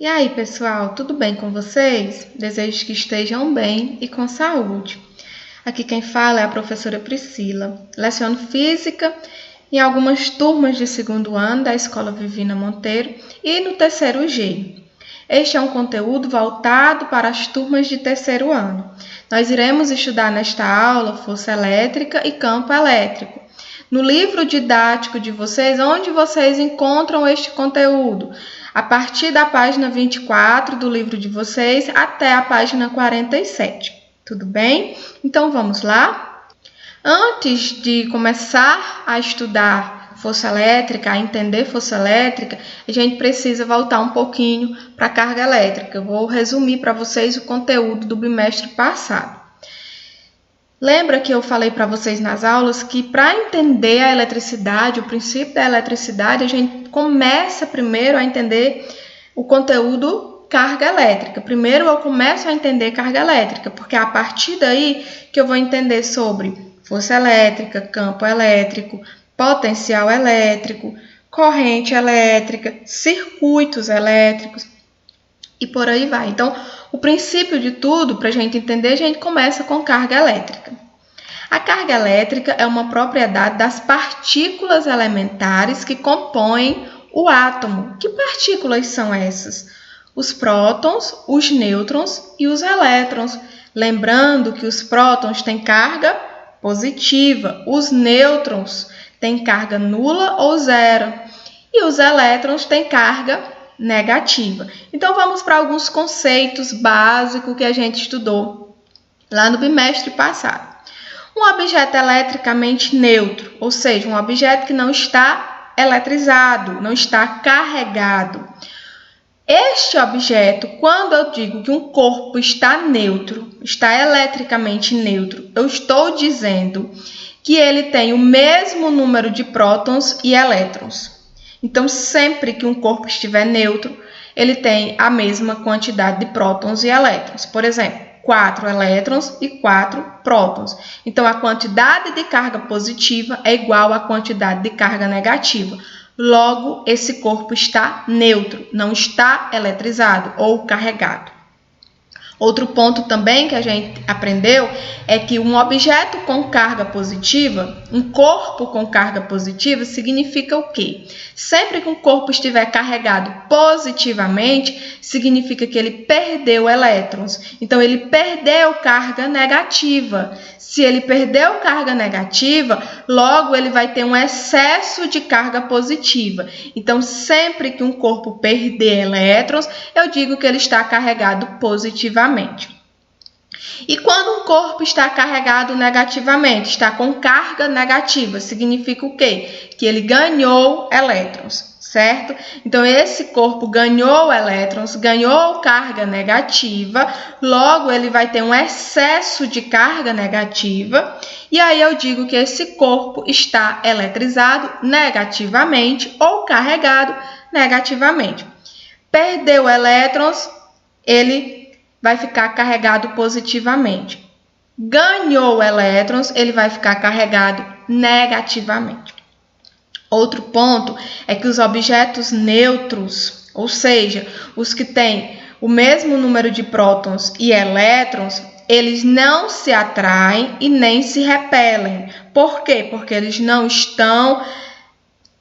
E aí, pessoal, tudo bem com vocês? Desejo que estejam bem e com saúde. Aqui quem fala é a professora Priscila. Leciono Física em algumas turmas de segundo ano da Escola Vivina Monteiro e no terceiro G. Este é um conteúdo voltado para as turmas de terceiro ano. Nós iremos estudar nesta aula força elétrica e campo elétrico. No livro didático de vocês, onde vocês encontram este conteúdo? A partir da página 24 do livro de vocês até a página 47. Tudo bem? Então vamos lá? Antes de começar a estudar força elétrica, a entender força elétrica, a gente precisa voltar um pouquinho para a carga elétrica. Eu vou resumir para vocês o conteúdo do bimestre passado. Lembra que eu falei para vocês nas aulas que para entender a eletricidade, o princípio da eletricidade, a gente começa primeiro a entender o conteúdo carga elétrica. Primeiro eu começo a entender carga elétrica, porque é a partir daí que eu vou entender sobre força elétrica, campo elétrico, potencial elétrico, corrente elétrica, circuitos elétricos e por aí vai. Então, o princípio de tudo, para a gente entender, a gente começa com carga elétrica. A carga elétrica é uma propriedade das partículas elementares que compõem o átomo. Que partículas são essas? Os prótons, os nêutrons e os elétrons. Lembrando que os prótons têm carga positiva, os nêutrons têm carga nula ou zero e os elétrons têm carga negativa. Então, vamos para alguns conceitos básicos que a gente estudou lá no bimestre passado. Um objeto eletricamente neutro, ou seja, um objeto que não está eletrizado, não está carregado. Este objeto, quando eu digo que um corpo está neutro, está eletricamente neutro, eu estou dizendo que ele tem o mesmo número de prótons e elétrons. Então, sempre que um corpo estiver neutro, ele tem a mesma quantidade de prótons e elétrons. Por exemplo, 4 elétrons e 4 prótons. Então, a quantidade de carga positiva é igual à quantidade de carga negativa. Logo, esse corpo está neutro, não está eletrizado ou carregado. Outro ponto também que a gente aprendeu é que um objeto com carga positiva, um corpo com carga positiva, significa o quê? Sempre que um corpo estiver carregado positivamente, significa que ele perdeu elétrons. Então, ele perdeu carga negativa. Se ele perdeu carga negativa, logo ele vai ter um excesso de carga positiva. Então, sempre que um corpo perder elétrons, eu digo que ele está carregado positivamente. E quando um corpo está carregado negativamente, está com carga negativa, significa o quê? Que ele ganhou elétrons, certo? Então, esse corpo ganhou elétrons, ganhou carga negativa, logo ele vai ter um excesso de carga negativa, e aí eu digo que esse corpo está eletrizado negativamente ou carregado negativamente. Perdeu elétrons, ele vai ficar carregado positivamente. Ganhou elétrons, ele vai ficar carregado negativamente. Outro ponto é que os objetos neutros, ou seja, os que têm o mesmo número de prótons e elétrons, eles não se atraem e nem se repelem. Por quê? Porque eles não estão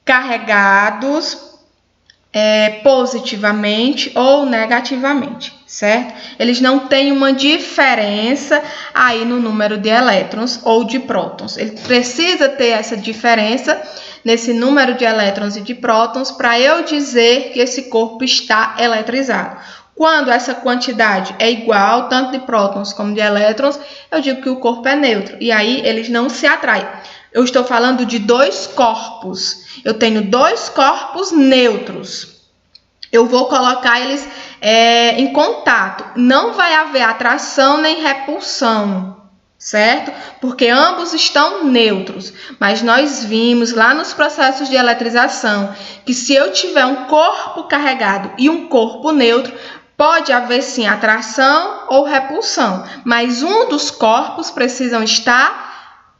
carregados positivamente ou negativamente, certo? Eles não têm uma diferença aí no número de elétrons ou de prótons. Ele precisa ter essa diferença nesse número de elétrons e de prótons para eu dizer que esse corpo está eletrizado. Quando essa quantidade é igual, tanto de prótons como de elétrons, eu digo que o corpo é neutro. E aí eles não se atraem. Eu estou falando de dois corpos. Eu tenho dois corpos neutros. Eu vou colocar eles em contato. Não vai haver atração nem repulsão, certo? Porque ambos estão neutros. Mas nós vimos lá nos processos de eletrização que se eu tiver um corpo carregado e um corpo neutro, pode haver sim atração ou repulsão. Mas um dos corpos precisam estar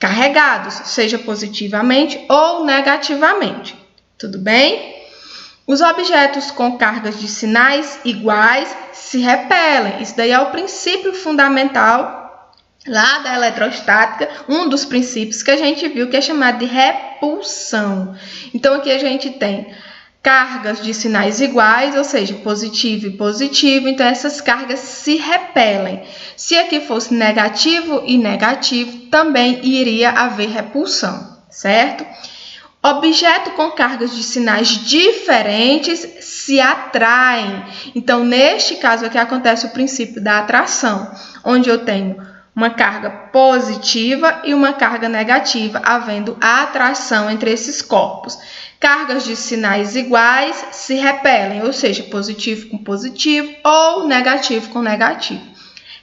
carregados, seja positivamente ou negativamente. Tudo bem? Os objetos com cargas de sinais iguais se repelem. Isso daí é o princípio fundamental lá da eletrostática, um dos princípios que a gente viu que é chamado de repulsão. Então aqui a gente tem cargas de sinais iguais, ou seja, positivo e positivo, então essas cargas se repelem. Se aqui fosse negativo e negativo, também iria haver repulsão, certo? Objeto com cargas de sinais diferentes se atraem. Então, neste caso aqui acontece o princípio da atração, onde eu tenho uma carga positiva e uma carga negativa, havendo a atração entre esses corpos. Cargas de sinais iguais se repelem, ou seja, positivo com positivo ou negativo com negativo.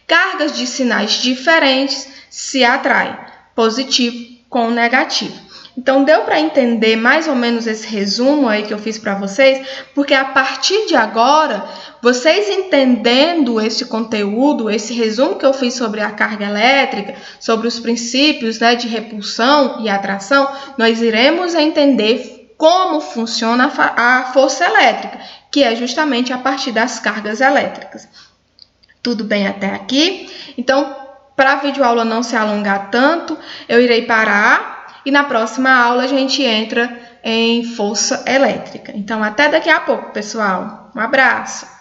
Cargas de sinais diferentes se atraem, positivo com negativo. Então, deu para entender mais ou menos esse resumo aí que eu fiz para vocês, porque a partir de agora, vocês entendendo esse conteúdo, esse resumo que eu fiz sobre a carga elétrica, sobre os princípios, né, de repulsão e atração, nós iremos entender como funciona a força elétrica, que é justamente a partir das cargas elétricas. Tudo bem até aqui? Então, para a videoaula não se alongar tanto, eu irei parar. E na próxima aula a gente entra em força elétrica. Então, até daqui a pouco, pessoal. Um abraço!